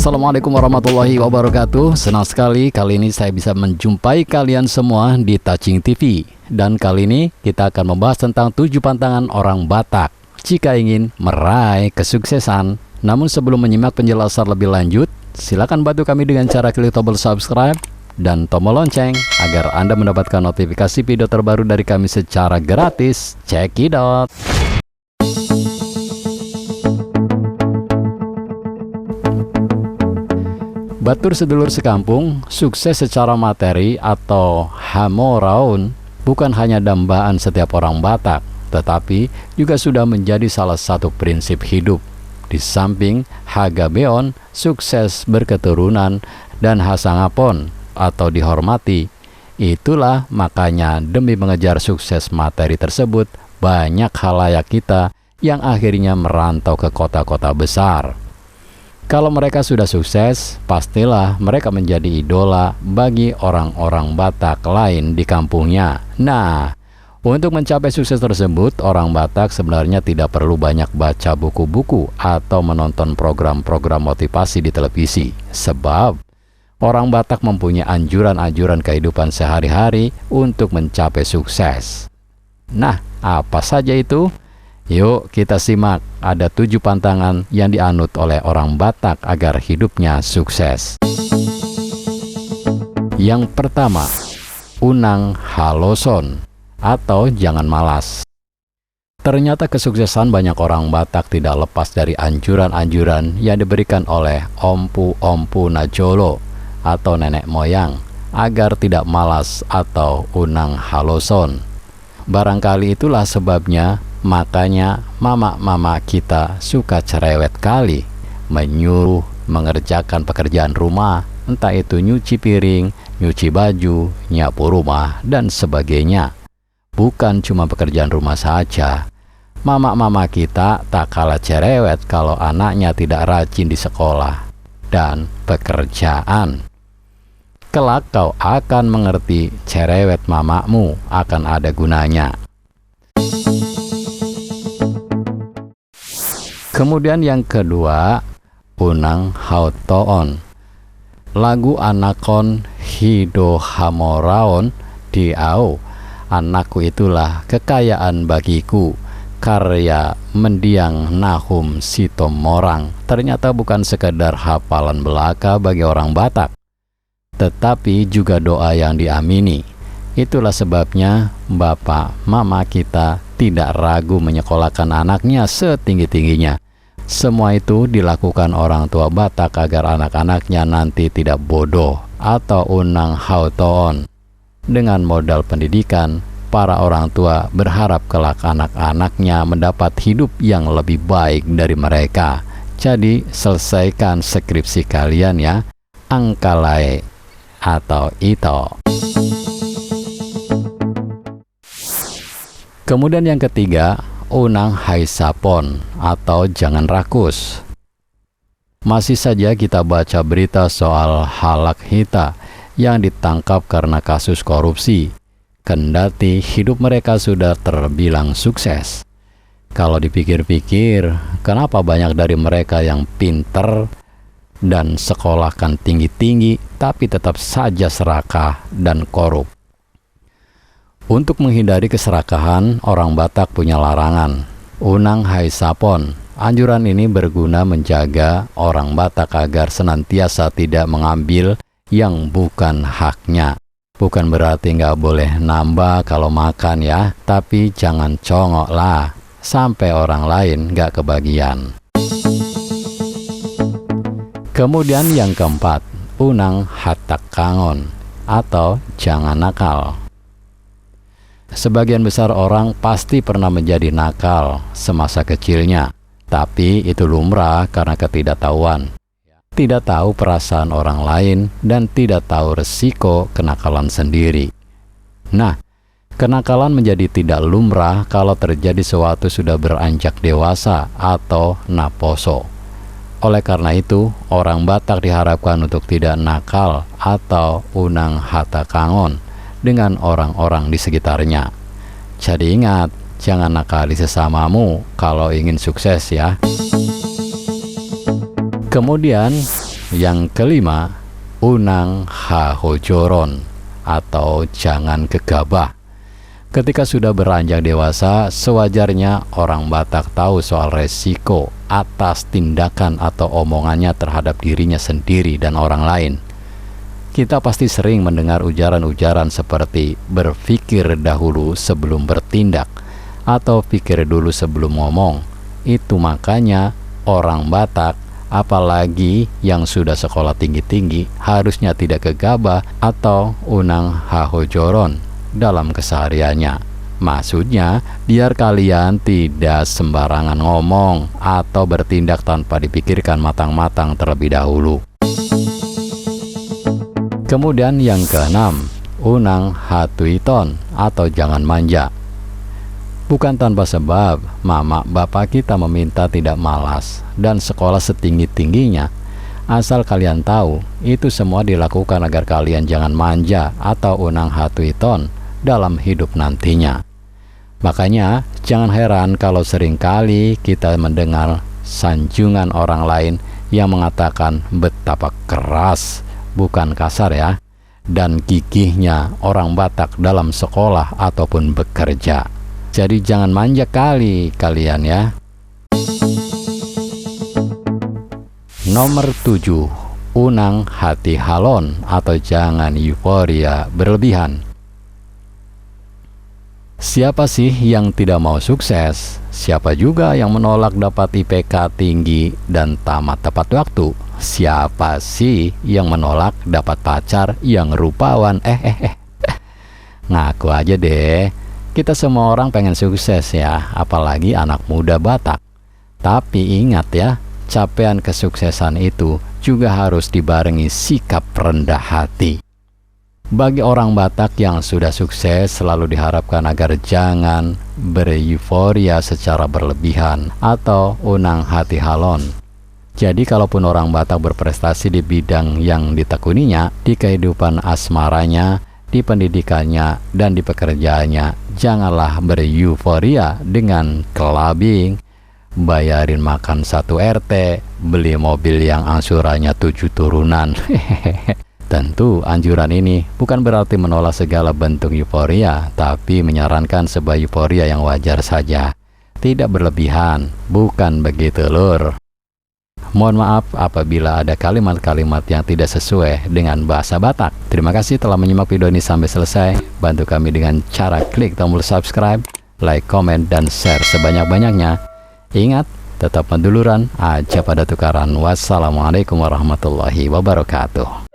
Assalamualaikum warahmatullahi wabarakatuh. Senang sekali kali ini saya bisa menjumpai kalian semua di Touching TV. Dan kali ini kita akan membahas tentang 7 pantangan orang Batak jika ingin meraih kesuksesan. Namun sebelum menyimak penjelasan lebih lanjut, silakan bantu kami dengan cara klik tombol subscribe dan tombol lonceng agar Anda mendapatkan notifikasi video terbaru dari kami secara gratis. Check it out. Batur sedulur sekampung, sukses secara materi atau hamoraun bukan hanya dambaan setiap orang Batak, tetapi juga sudah menjadi salah satu prinsip hidup. Di samping hagabeon, sukses berketurunan, dan hasangapon atau dihormati. Itulah makanya demi mengejar sukses materi tersebut, banyak khalayak kita yang akhirnya merantau ke kota-kota besar. Kalau mereka sudah sukses, pastilah mereka menjadi idola bagi orang-orang Batak lain di kampungnya. Nah, untuk mencapai sukses tersebut, orang Batak sebenarnya tidak perlu banyak baca buku-buku atau menonton program-program motivasi di televisi. Sebab, orang Batak mempunyai anjuran-anjuran kehidupan sehari-hari untuk mencapai sukses. Nah, apa saja itu? Yuk kita simak, ada 7 pantangan yang dianut oleh orang Batak agar hidupnya sukses. Yang pertama, unang haloson atau jangan malas. Ternyata kesuksesan banyak orang Batak tidak lepas dari anjuran-anjuran yang diberikan oleh ompu-ompu najolo atau nenek moyang agar tidak malas atau unang haloson. Barangkali itulah sebabnya makanya mama-mama kita suka cerewet kali menyuruh mengerjakan pekerjaan rumah, entah itu nyuci piring, nyuci baju, nyapu rumah, dan sebagainya. Bukan cuma pekerjaan rumah saja, mama-mama kita tak kalah cerewet kalau anaknya tidak rajin di sekolah dan pekerjaan. Kelak kau akan mengerti cerewet mamamu akan ada gunanya. Kemudian yang kedua, unang hautoon. Lagu anakon hido hamoraon diau. Anakku itulah kekayaan bagiku. Karya mendiang Nahum Sitomorang. Ternyata bukan sekedar hafalan belaka bagi orang Batak, tetapi juga doa yang diamini. Itulah sebabnya bapak mama kita tidak ragu menyekolahkan anaknya setinggi-tingginya. Semua itu dilakukan orang tua Batak agar anak-anaknya nanti tidak bodoh atau unang hautoon. Dengan modal pendidikan, para orang tua berharap kelak anak-anaknya mendapat hidup yang lebih baik dari mereka. Jadi selesaikan skripsi kalian ya, angkalai atau ito. Kemudian yang ketiga, unang haisapon atau jangan rakus. Masih saja kita baca berita soal halak hita yang ditangkap karena kasus korupsi, kendati hidup mereka sudah terbilang sukses. Kalau dipikir-pikir, kenapa banyak dari mereka yang pinter dan sekolahkan tinggi-tinggi tapi tetap saja serakah dan korup? Untuk menghindari keserakahan, orang Batak punya larangan, unang haisapon. Anjuran ini berguna menjaga orang Batak agar senantiasa tidak mengambil yang bukan haknya. Bukan berarti nggak boleh nambah kalau makan ya, tapi jangan congok lah, sampai orang lain nggak kebagian. Kemudian yang keempat, unang hatak kangon atau jangan nakal. Sebagian besar orang pasti pernah menjadi nakal semasa kecilnya, tapi itu lumrah karena ketidaktahuan. Tidak tahu perasaan orang lain dan tidak tahu resiko kenakalan sendiri. Nah, kenakalan menjadi tidak lumrah kalau terjadi sesuatu sudah beranjak dewasa atau naposo. Oleh karena itu, orang Batak diharapkan untuk tidak nakal atau unang hata kangon dengan orang-orang di sekitarnya. Jadi ingat, jangan nakali sesamamu kalau ingin sukses ya. Kemudian Yang kelima, unang hahojoron atau jangan gegabah. Ketika sudah beranjak dewasa, sewajarnya orang Batak tahu soal resiko atas tindakan atau omongannya terhadap dirinya sendiri dan orang lain. Kita pasti sering mendengar ujaran-ujaran seperti berpikir dahulu sebelum bertindak atau pikir dulu sebelum ngomong. Itu makanya orang Batak, apalagi yang sudah sekolah tinggi-tinggi, harusnya tidak gegabah atau unang hahojoron dalam kesehariannya. Maksudnya, biar kalian tidak sembarangan ngomong atau bertindak tanpa dipikirkan matang-matang terlebih dahulu. Kemudian yang keenam, unang hatuiton atau jangan manja. Bukan tanpa sebab, mama bapak kita meminta tidak malas dan sekolah setinggi-tingginya. Asal kalian tahu, itu semua dilakukan agar kalian jangan manja atau unang hatuiton dalam hidup nantinya. Makanya jangan heran kalau seringkali kita mendengar sanjungan orang lain yang mengatakan betapa keras, bukan kasar ya, dan gigihnya orang Batak dalam sekolah ataupun bekerja. Jadi jangan manja kali kalian ya. Nomor 7, unang hati halon atau jangan euforia berlebihan. Siapa sih yang tidak mau sukses? Siapa juga yang menolak dapat IPK tinggi dan tamat tepat waktu? Siapa sih yang menolak dapat pacar yang rupawan? Ngaku aja deh, kita semua orang pengen sukses ya, apalagi anak muda Batak. Tapi ingat ya, capaian kesuksesan itu juga harus dibarengi sikap rendah hati. Bagi orang Batak yang sudah sukses, selalu diharapkan agar jangan bereuforia secara berlebihan atau unang hati halon. Jadi kalaupun orang Batak berprestasi di bidang yang ditekuninya, di kehidupan asmaranya, di pendidikannya, dan di pekerjaannya, janganlah bereuforia dengan kelabing, bayarin makan 1 RT, beli mobil yang angsurannya 7 turunan. Tentu anjuran ini bukan berarti menolak segala bentuk euforia, tapi menyarankan sebuah euforia yang wajar saja, tidak berlebihan, bukan begitu lur. Mohon maaf apabila ada kalimat-kalimat yang tidak sesuai dengan bahasa Batak. Terima kasih telah menyimak video ini sampai selesai. Bantu kami dengan cara klik tombol subscribe, like, komen, dan share sebanyak-banyaknya. Ingat, tetap penduluran aja pada tukaran. Wassalamualaikum warahmatullahi wabarakatuh.